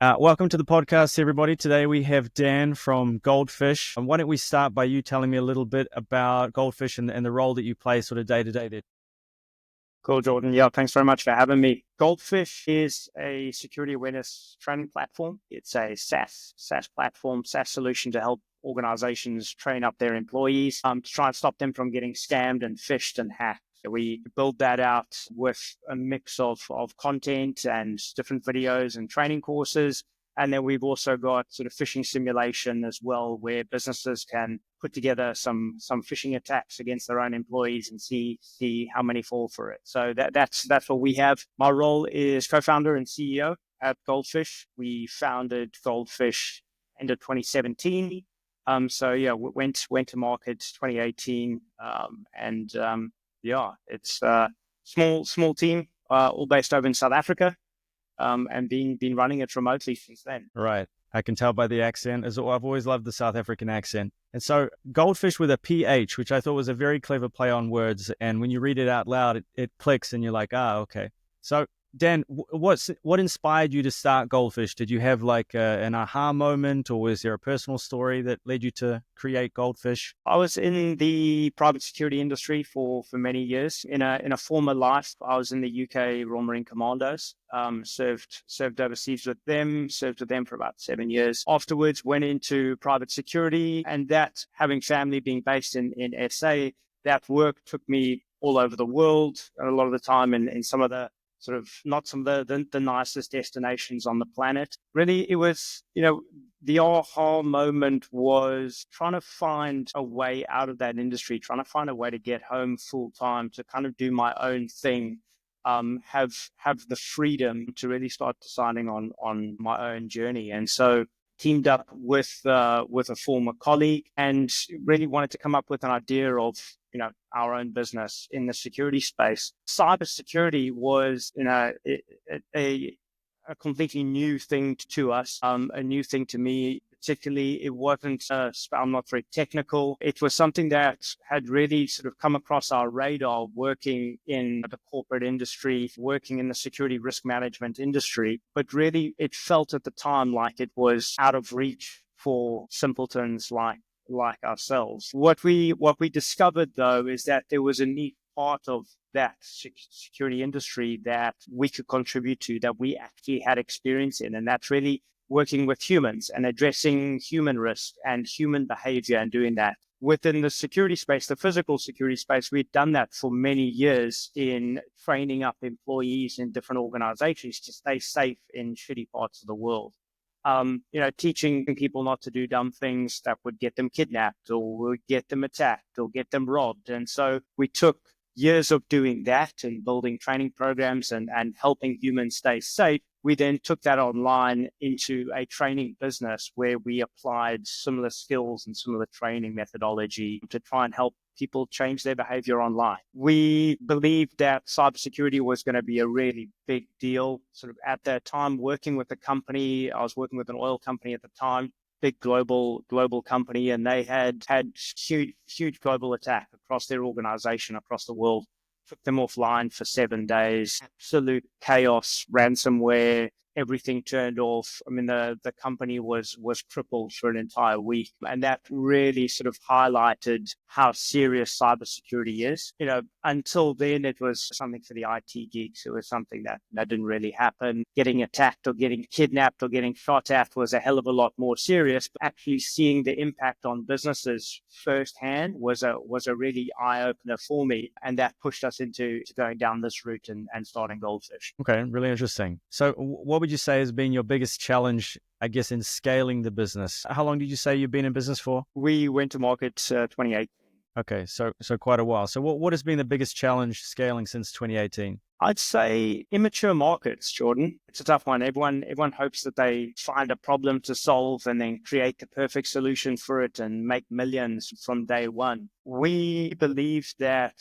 Welcome to the podcast, everybody. Today we have Dan from Goldfish. Why don't we start by you telling me a little bit about Goldfish and the role that you play sort of day to day there? Cool, Jordan. Yeah, thanks very much for having me. Goldfish is a security awareness training platform. It's a SaaS platform, SaaS solution to help organizations train up their employees to try and stop them from getting scammed and phished and hacked. We build that out with a mix of content and different videos and training courses. And then we've also got sort of phishing simulation as well, where businesses can put together some phishing attacks against their own employees and see how many fall for it. So that's what we have. My role is co-founder and CEO at Goldfish. We founded Goldfish end of 2017. So yeah, went to market 2018, it's a small team, all based over in South Africa, and been running it remotely since then. Right. I can tell by the accent. I've always loved the South African accent. And so Goldfish with a PH, which I thought was a very clever play on words. And when you read it out loud, it clicks and you're like, okay. So Dan, what inspired you to start Goldfish? Did you have like an aha moment, or was there a personal story that led you to create Goldfish? I was in the private security industry for many years. In a former life, I was in the UK Royal Marine Commandos. Served overseas with them. Served with them for about 7 years. Afterwards, went into private security, and that, having family being based in SA, that work took me all over the world. A lot of the time in some of the sort of not some of the nicest destinations on the planet. Really, it was, the aha moment was trying to find a way out of that industry, trying to find a way to get home full time, to kind of do my own thing, have the freedom to really start deciding on my own journey. And so teamed up with a former colleague and really wanted to come up with an idea of our own business in the security space. Cybersecurity was a completely new thing to us, a new thing to me. Particularly, it wasn't, I'm not very technical. It was something that had really sort of come across our radar working in the corporate industry, working in the security risk management industry. But really, it felt at the time like it was out of reach for simpletons like ourselves. What we discovered, though, is that there was a neat part of that security industry that we could contribute to, that we actually had experience in, and that's really working with humans and addressing human risk and human behavior and doing that. Within the security space, the physical security space, we'd done that for many years in training up employees in different organizations to stay safe in shitty parts of the world. Teaching people not to do dumb things that would get them kidnapped or would get them attacked or get them robbed. And so we took years of doing that and building training programs and helping humans stay safe. We then took that online into a training business where we applied similar skills and similar training methodology to try and help people change their behavior online. We believed that cybersecurity was going to be a really big deal. Sort of at that time, working with a company, I was working with an oil company at the time, big global company, and they had huge global attack across their organization, across the world. Took them offline for 7 days, absolute chaos, ransomware, everything turned off. I mean, the company was crippled for an entire week. And that really sort of highlighted how serious cybersecurity is. Until then, it was something for the IT geeks. It was something that didn't really happen. Getting attacked or getting kidnapped or getting shot at was a hell of a lot more serious. But actually seeing the impact on businesses firsthand was a really eye-opener for me. And that pushed us into going down this route and starting Goldfish. Okay, really interesting. So what would you say has been your biggest challenge, I guess, in scaling the business? How long did you say you've been in business for? We went to market 2018. Okay, so quite a while. So what has been the biggest challenge scaling since 2018? I'd say immature markets, Jordan. It's a tough one. Everyone hopes that they find a problem to solve and then create the perfect solution for it and make millions from day one. We believe that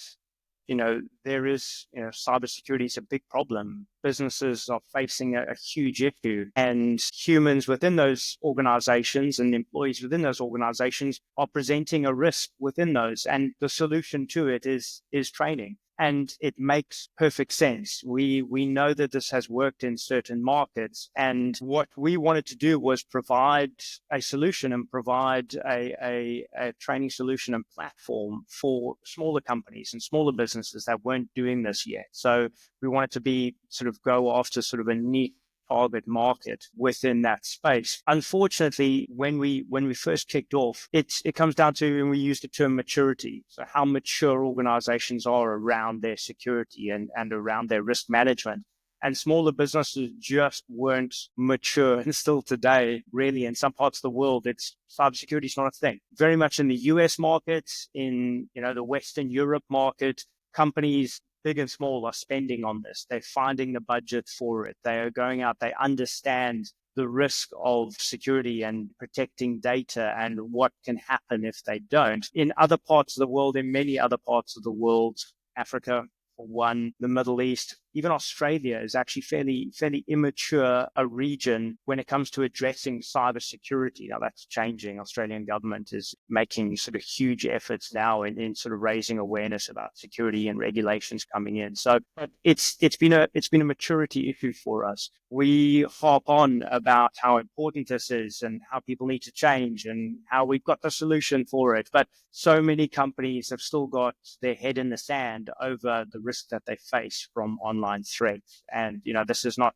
there is, cybersecurity is a big problem. Businesses are facing a huge issue, and humans within those organizations and employees within those organizations are presenting a risk within those. And the solution to it is training. And it makes perfect sense. We know that this has worked in certain markets. And what we wanted to do was provide a solution and provide a training solution and platform for smaller companies and smaller businesses that weren't doing this yet. So we wanted to be sort of go after sort of a neat target market within that space. Unfortunately, when we first kicked off, it comes down to, and we use the term maturity. So how mature organizations are around their security and around their risk management. And smaller businesses just weren't mature. And still today, really, in some parts of the world, cybersecurity is not a thing. Very much in the US market, in the Western Europe market, companies big and small are spending on this. They're finding the budget for it. They are going out. They understand the risk of security and protecting data and what can happen if they don't. In other parts of the world, in many other parts of the world, Africa, for one, the Middle East, even Australia is actually fairly immature a region when it comes to addressing cybersecurity. Now that's changing. Australian government is making sort of huge efforts now in sort of raising awareness about security and regulations coming in. So it's been a maturity issue for us. We harp on about how important this is and how people need to change and how we've got the solution for it. But so many companies have still got their head in the sand over the risk that they face from online threats. And, this is not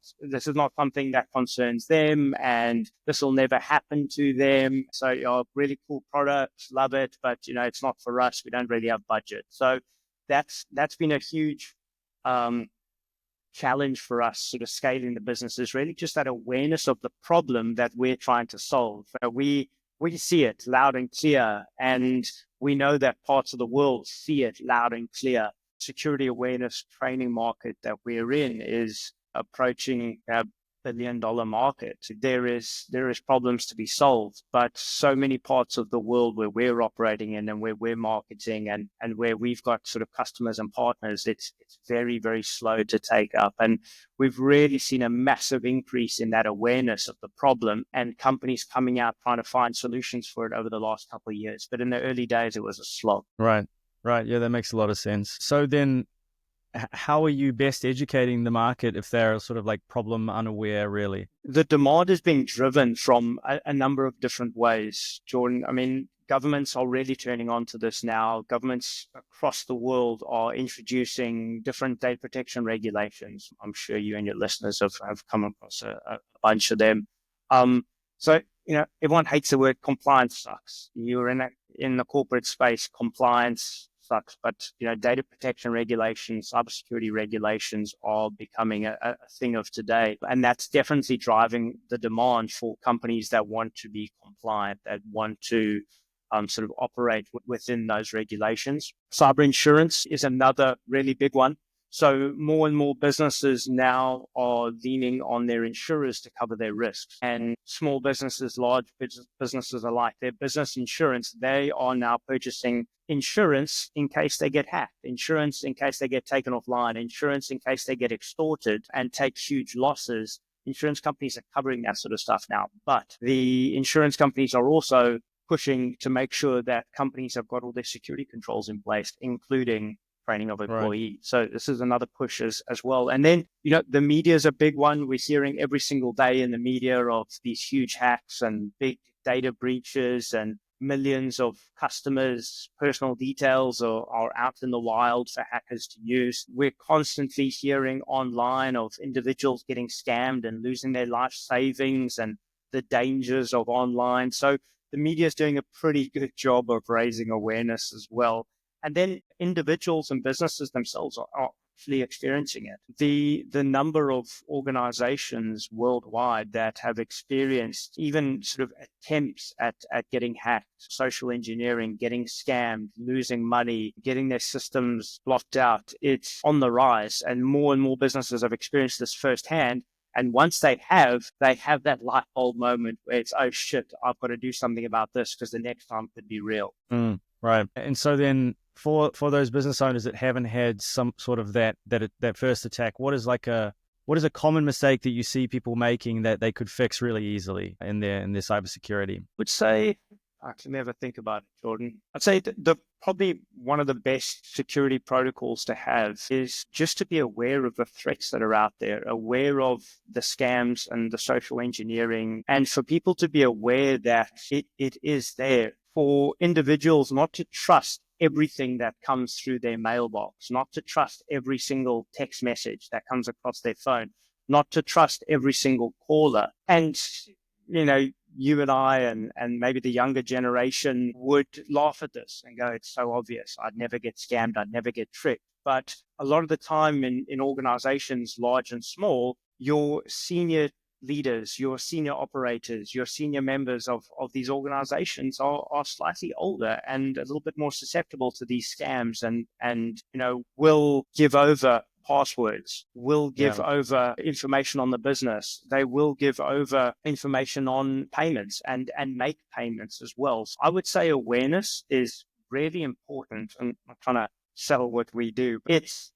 something that concerns them, and this will never happen to them. So, really cool product, love it, but, it's not for us. We don't really have budget. So that's been a huge, challenge for us sort of scaling the business, is really just that awareness of the problem that we're trying to solve. We see it loud and clear, and we know that parts of the world see it loud and clear. Security awareness training market that we're in is approaching a $1 billion market. There is problems to be solved, but so many parts of the world where we're operating in and where we're marketing and where we've got sort of customers and partners, it's very, very slow to take up. And we've really seen a massive increase in that awareness of the problem and companies coming out trying to find solutions for it over the last couple of years. But in the early days, it was a slog. Right. Yeah, that makes a lot of sense. So then how are you best educating the market if they're sort of like problem unaware, really? The demand is being driven from a number of different ways, Jordan. I mean, governments are really turning on to this now. Governments across the world are introducing different data protection regulations. I'm sure you and your listeners have come across a bunch of them. So, everyone hates the word compliance sucks. You're in the corporate space, compliance sucks, but data protection regulations, cybersecurity regulations are becoming a thing of today, and that's definitely driving the demand for companies that want to be compliant, that want to sort of operate within those regulations. Cyber insurance is another really big one. So more and more businesses now are leaning on their insurers to cover their risks. And small businesses, large businesses alike, their business insurance, they are now purchasing insurance in case they get hacked, insurance in case they get taken offline, insurance in case they get extorted and take huge losses. Insurance companies are covering that sort of stuff now. But the insurance companies are also pushing to make sure that companies have got all their security controls in place, including training of employees. Right. So this is another push as well. And then, the media is a big one. We're hearing every single day in the media of these huge hacks and big data breaches, and millions of customers' personal details are out in the wild for hackers to use. We're constantly hearing online of individuals getting scammed and losing their life savings and the dangers of online. So the media is doing a pretty good job of raising awareness as well. And then individuals and businesses themselves are actually experiencing it. The number of organizations worldwide that have experienced even sort of attempts at getting hacked, social engineering, getting scammed, losing money, getting their systems blocked out, it's on the rise. And more businesses have experienced this firsthand. And once they have that light bulb moment where it's, oh shit, I've got to do something about this because the next time could be real. Right. And so then for those business owners that haven't had some sort of that first attack, what is a common mistake that you see people making that they could fix really easily in their cybersecurity? I would say I can never think about it, Jordan. I'd say the probably one of the best security protocols to have is just to be aware of the threats that are out there, aware of the scams and the social engineering, and for people to be aware that it is there. For individuals not to trust everything that comes through their mailbox, not to trust every single text message that comes across their phone, not to trust every single caller. And, you know, you and I and maybe the younger generation would laugh at this and go, it's so obvious. I'd never get scammed. I'd never get tricked. But a lot of the time in organizations, large and small, your senior leaders, your senior operators, your senior members of these organizations are slightly older and a little bit more susceptible to these scams and will give over passwords, will give over information on the business. They will give over information on payments and make payments as well. So I would say awareness is really important. And I'm trying to sell what we do. It's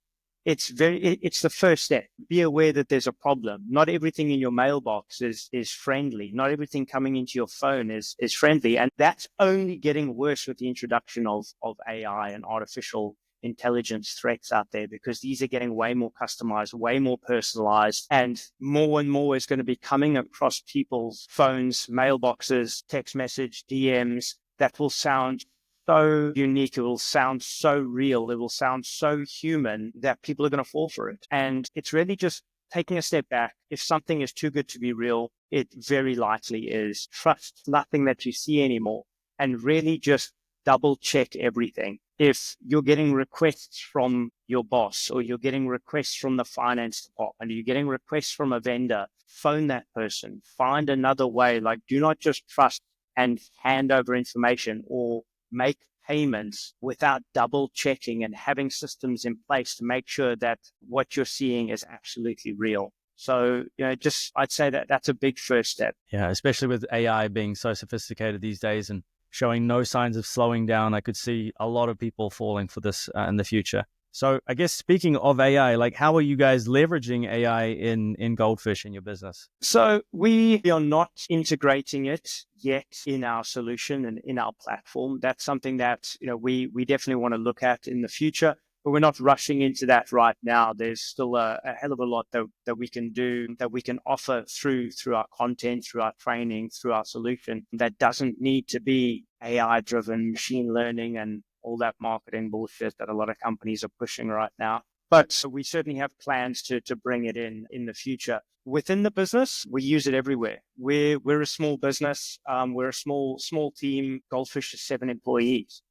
the first step. Be aware that there's a problem. Not everything in your mailbox is friendly. Not everything coming into your phone is friendly. And that's only getting worse with the introduction of AI and artificial intelligence threats out there, because these are getting way more customized, way more personalized, and more is going to be coming across people's phones, mailboxes, text message, DMs that will sound so unique. It will sound so real. It will sound so human that people are going to fall for it. And it's really just taking a step back. If something is too good to be real, it very likely is. Trust nothing that you see anymore, and really just double check everything. If you're getting requests from your boss, or you're getting requests from the finance department, or you're getting requests from a vendor, phone that person, find another way. Like, do not just trust and hand over information or make payments without double checking and having systems in place to make sure that what you're seeing is absolutely real. So, I'd say that that's a big first step. Yeah, especially with AI being so sophisticated these days and showing no signs of slowing down, I could see a lot of people falling for this in the future. So I guess speaking of AI, like, how are you guys leveraging AI in Goldfish in your business? So we are not integrating it yet in our solution and in our platform. That's something that, we definitely want to look at in the future, but we're not rushing into that right now. There's still a hell of a lot that we can do, that we can offer through our content, through our training, through our solution, that doesn't need to be AI driven, machine learning and all that marketing bullshit that a lot of companies are pushing right now. But we certainly have plans to bring it in the future. Within the business, we use it everywhere. We're a small business. We're a small team. Goldfish is 7 employees.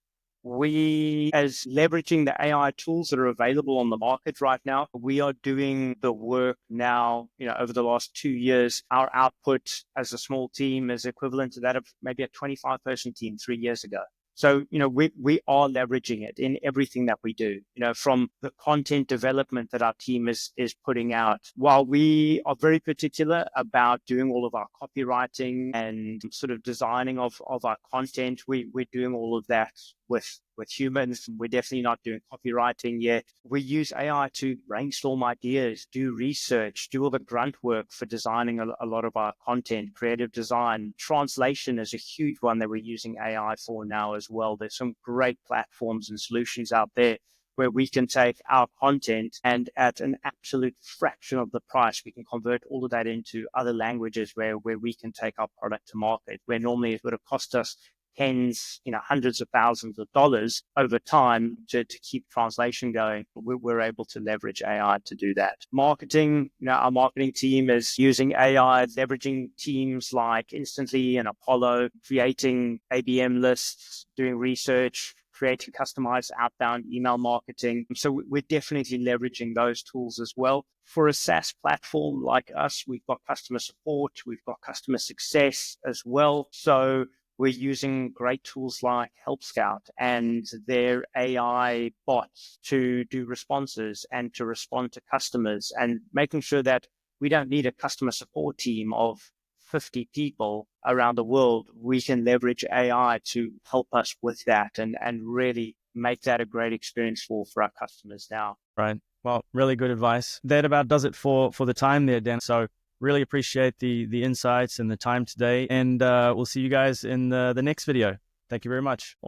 We, as leveraging the AI tools that are available on the market right now, we are doing the work now. Over the last 2 years, our output as a small team is equivalent to that of maybe a 25-person team 3 years ago. So, we are leveraging it in everything that we do, from the content development that our team is putting out. While we are very particular about doing all of our copywriting and sort of designing of our content, we're doing all of that with humans. We're definitely not doing copywriting yet. We use AI to brainstorm ideas, do research, do all the grunt work for designing a lot of our content, creative design. Translation is a huge one that we're using AI for now as well. There's some great platforms and solutions out there where we can take our content and at an absolute fraction of the price, we can convert all of that into other languages where we can take our product to market, where normally it would have cost us tens, hundreds of thousands of dollars over time to keep translation going. We're able to leverage AI to do that. Marketing, our marketing team is using AI, leveraging teams like Instantly and Apollo, creating ABM lists, doing research, creating customized outbound email marketing. So we're definitely leveraging those tools as well. For a SaaS platform like us, we've got customer support, we've got customer success as well. So we're using great tools like Help Scout and their AI bots to do responses and to respond to customers, and making sure that we don't need a customer support team of 50 people around the world. We can leverage AI to help us with that and really make that a great experience for our customers now. Right. Well, really good advice. That about does it for the time there, Dan. So really appreciate the insights and the time today. And we'll see you guys in the next video. Thank you very much.